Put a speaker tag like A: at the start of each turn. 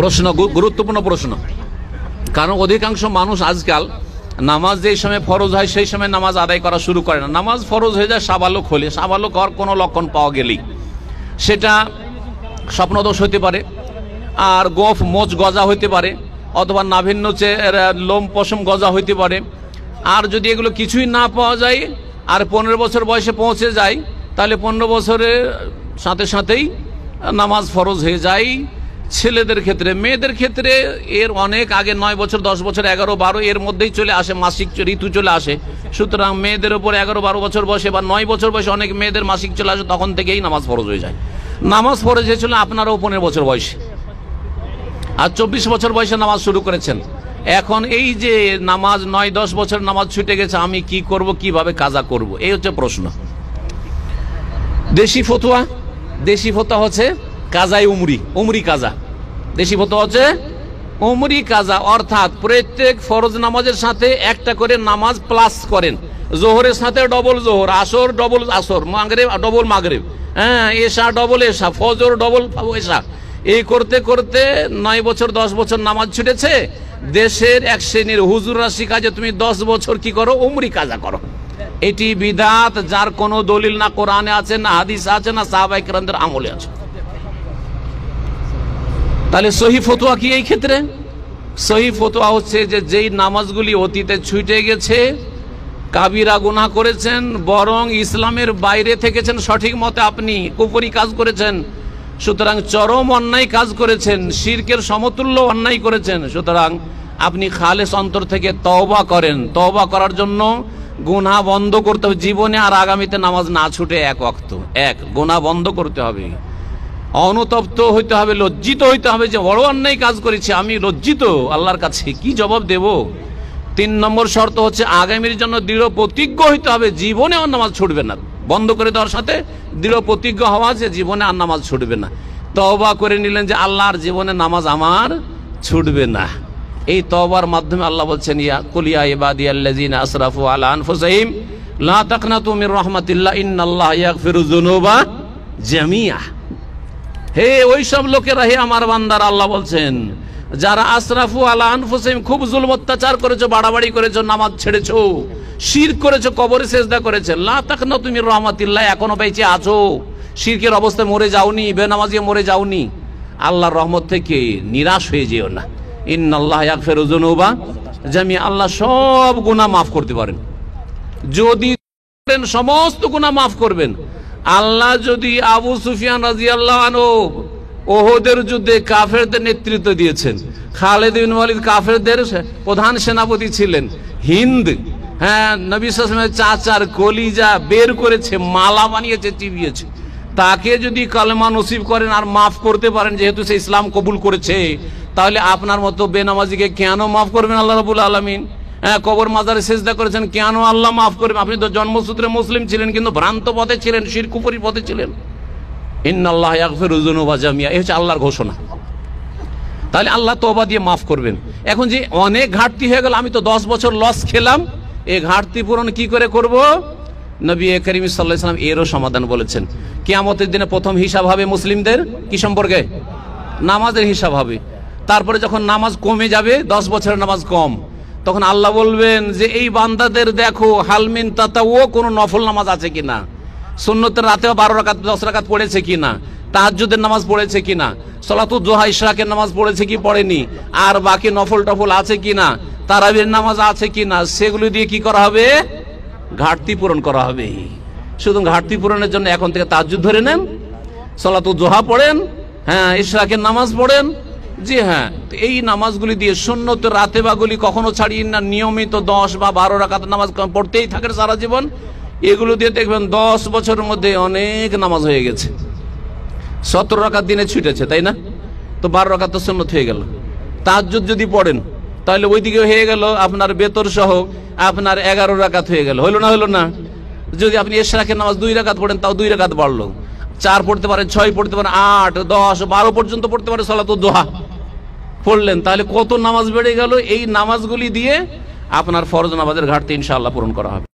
A: প্রশ্ন গুরুত্বপূর্ণ প্রশ্ন, কারণ অধিকাংশ মানুষ আজকাল নামাজ যেই সময় ফরজ হয় সেই সময় নামাজ আদায় করা শুরু করে না। নামাজ ফরজ হয়ে যায় সাবালক হলে, সাবালক হওয়ার কোনো লক্ষণ পাওয়া গেলেই, সেটা স্বপ্নদোষ হতে পারে, আর গোফ মোচ গজা হইতে পারে, অথবা নাভিন্ন লোম পশম গজা হইতে পারে। আর যদি এগুলো কিছুই না পাওয়া যায় আর 15 বছর বয়সে পৌঁছে যায়, তাহলে 15 বছরের সাথে সাথেই নামাজ ফরজ হয়ে যায় ছেলেদের ক্ষেত্রে। মেয়েদের ক্ষেত্রে এর অনেক আগে 9 বছর 10 বছর 11 12 এর মধ্যেই চলে আসে, মাসিক ঋতু চলে আসে। সুতরাং মেয়েদের উপর 11 12 বছর বয়সে বা 9 বছর বয়সে অনেক মেয়েদের মাসিক চলে আসে, তখন থেকেই নামাজ ফরজ হয়ে যায়। নামাজ ফরজ হয়েছিল আপনারাও 15 বছর বয়সে, আর 24 বছর বয়সে নামাজ শুরু করেছেন। এখন এই যে নামাজ 9-10 বছর নামাজ ছুটে গেছে, আমি কি করব, কিভাবে কাজা করব, এই হচ্ছে প্রশ্ন। দেশি ফতোয়া হচ্ছে কাজাই উমরি কাজা। দেশি ফতোয়া হচ্ছে উমরি কাজা, অর্থাৎ প্রত্যেক ফরজ নামাজের সাথে একটা করে নামাজ প্লাস করেন। জোহরের সাথে ডবল জোহর, আসর ডবল আসর, মাগরিব ডবল মাগরিব, এশা ডবল এশা, ফজর ডবল এশা। এই করতে করতে 9 বছর 10 বছর নামাজ ছুটেছে। দেশের এক শ্রেণীর হুজুররা শিখায় যে তুমি 10 বছর কি করো, উমরি কাজা করো। এটি বিদআত, যার কোনো দলিল না কোরআনে আছে, না হাদিস আছে, না সাহাবায়ে কেরামদের আমলে আছে। তাহলে সহি ফতোয়া কি এই ক্ষেত্রে? সহি ফতোয়া হচ্ছে যে যেই নামাজগুলি অতীতে ছুটে গেছে, কাবিরা গুনাহ করেছেন, বরং ইসলামের বাইরে থেকেছেন, সঠিক মতে আপনি কুফরি কাজ করেছেন, সুতরাং চরম অন্যায় কাজ করেছেন, শিরকের সমতুল্য অন্যায় করেছেন, সুতরাং আপনি খালেস অন্তর থেকে তওবা করেন। তওবা করার জন্য গুনাহ বন্ধ করতে হবে, জীবনে আর আগামীতে নামাজ না ছুটে এক ওয়াক্ত গুনাহ বন্ধ করতে হবে, অনুতপ্ত হইতে হবে, লজ্জিত হইতে হবে যে বড় অন্যায় কাজ করেছি, আমি লজ্জিত, আল্লাহর কাছে কি জবাব দেব। 3 নম্বর শর্ত হচ্ছে আগামীর জন্য দৃঢ় প্রতিজ্ঞ হইতে হবে, জীবনে আর নামাজ ছুটবে না। বন্ধ করে দেওয়ার সাথে দৃঢ় প্রতিজ্ঞ হওয়া যে জীবনে আর নামাজ ছুটবে না। তওবা করে নিলেন যে আল্লাহর জীবনে নামাজ আমার ছুটবে না। এই তওবার মাধ্যমে আল্লাহ বলছেন, কুলিয়া ইবাদিয়াল্লাযিনা আসরাফু আলা আনফুসিহিম লা তাকনাতু মির রাহমাতিল্লাহ ইন্নাল্লাহা ইয়াগফিরুয যুনুবা জামিআ। হে ওই সব লোকেরা, হে আমার বান্দারা, আল্লাহ বলছেন যারা আসরাফু আলা আনফুসিহিম, খুব জুলম অত্যাচার করেছো, বাড়াবাড়ি করেছো, নামাজ ছেড়েছো, শিরক করেছো, কবরে সিজদা করেছো, লা তাকনাতু মির রাহমাতিল্লাহ, এখনো বেঁচে আছো, শিরকের অবস্থায় মরে যাওনি, বেনামাজি মরে যাওনি, আল্লাহর রহমত থেকে নিরাশ হয়ে যেও না। ইন্নাল্লাহা ইয়াগফিরুয যুনুবা জামিআ, আল্লাহ সব গুনাহ মাফ করতে পারেন, যদি সমস্ত গুনাহ মাফ করবেন। আল্লাহ যদি আবু সুফিয়ান রাদিয়াল্লাহু আনহু ওহদের যুদ্ধে কাফেরদের নেতৃত্ব দিয়েছেন, খালিদ বিন ওয়ালিদ কাফেরদের প্রধান সেনাপতি ছিলেন, হিন্দ নবী সাল্লাল্লাহু আলাইহি ওয়াসাল্লামের চাচার কলিজা বের করেছে, মালা বানিয়েছে, চিবিয়েছে, তাকে যদি কালেমা নসিব করেন আর মাফ করতে পারেন, যেহেতু সে ইসলাম কবুল করেছে, তাহলে আপনার মতো বেনামাজিকে কেন মাফ করবেন আল্লাহ রাব্বুল আলামিন? কবর মাজারে সিজদা করেছেন, কেন আল্লাহ মাফ করবেন? আপনি তো জন্মসূত্রে মুসলিম ছিলেন, কিন্তু ভ্রান্ত পথে ছিলেন, শিরক কুফরির পথে ছিলেন। ইন্নাল্লাহা ইয়াগফিরুয যুনুবা জামিআ, এই হচ্ছে আল্লাহর ঘোষণা। তাহলে আল্লাহ তওবা দিয়ে মাফ করবেন। এখন যে অনেক ঘাটতি হয়ে গেল, আমি তো 10 বছর লস খেলাম, এই ঘাটতি পূরণ কি করে করব? নবী করিম সাল্লাল্লাহু আলাইহি ওয়াসাল্লাম এরও সমাধান বলেছেন। কিয়ামতের দিনে প্রথম হিসাব হবে মুসলিমদের কি সম্পর্কে? নামাজের হিসাব হবে। তারপরে যখন নামাজ কমে যাবে, 10 বছরের নামাজ কম, তখন আল্লাহ বলবেন যে এই বান্দাদের দেখো হালমিন তাতাও, কোন নফল নামাজ আছে কিনা, সুন্নতের রাতেও 12 রাকাত 10 রাকাত পড়েছে কিনা, তাহাজ্জুদের নামাজ পড়েছে কিনা, সালাতুদ দুহা ইশরাকের নামাজ পড়েছে কি পড়েনি, আর বাকি নফল টফল আছে কিনা, তারাবির নামাজ আছে কিনা, সেগুলো দিয়ে কি করা হবে? ঘাটতি পূরণ করা হবে। শুধু ঘাটতি পূরণের জন্য এখন থেকে তাহাজ্জুদ ধরে নেন, সালাতুদ দুহা পড়েন, ইশরাকের নামাজ পড়েন। জি হ্যাঁ, এই নামাজগুলি দিয়ে সুন্নতের রাতেবাগুলি কখনো ছাড়িয়ে না, নিয়মিত 10 বা 12 রাকাত নামাজ পড়তেই থাকেন সারা জীবন। এগুলো দিয়ে দেখবেন 10 বছরের মধ্যে অনেক নামাজ হয়ে গেছে। 17 রাকাত দিনে ছুটেছে, তাই না? তো 12 রাকাত তো সুন্নত হয়ে গেল। তাহাজ্জুদ যদি পড়েন, তাহলে ওইদিকে হয়ে গেল আপনার বেতর সহ আপনার 11 রাকাত হয়ে গেল। হলো না? যদি আপনি ইশরাকের নামাজ 2 রাকাত পড়েন, তাও 2 রাকাত বাড়লো। 4 পড়তে পারেন, 6 পড়তে পারেন, 8, 10, 12 পর্যন্ত পড়তে পারেন সালাতুদ দুহা পড়লেন, তাহলে কত নামাজ বেড়ে গেল। এই নামাজগুলি দিয়ে আপনার ফরজ নামাজের ঘাটতি ইনশাআল্লাহ পূরণ করা হবে।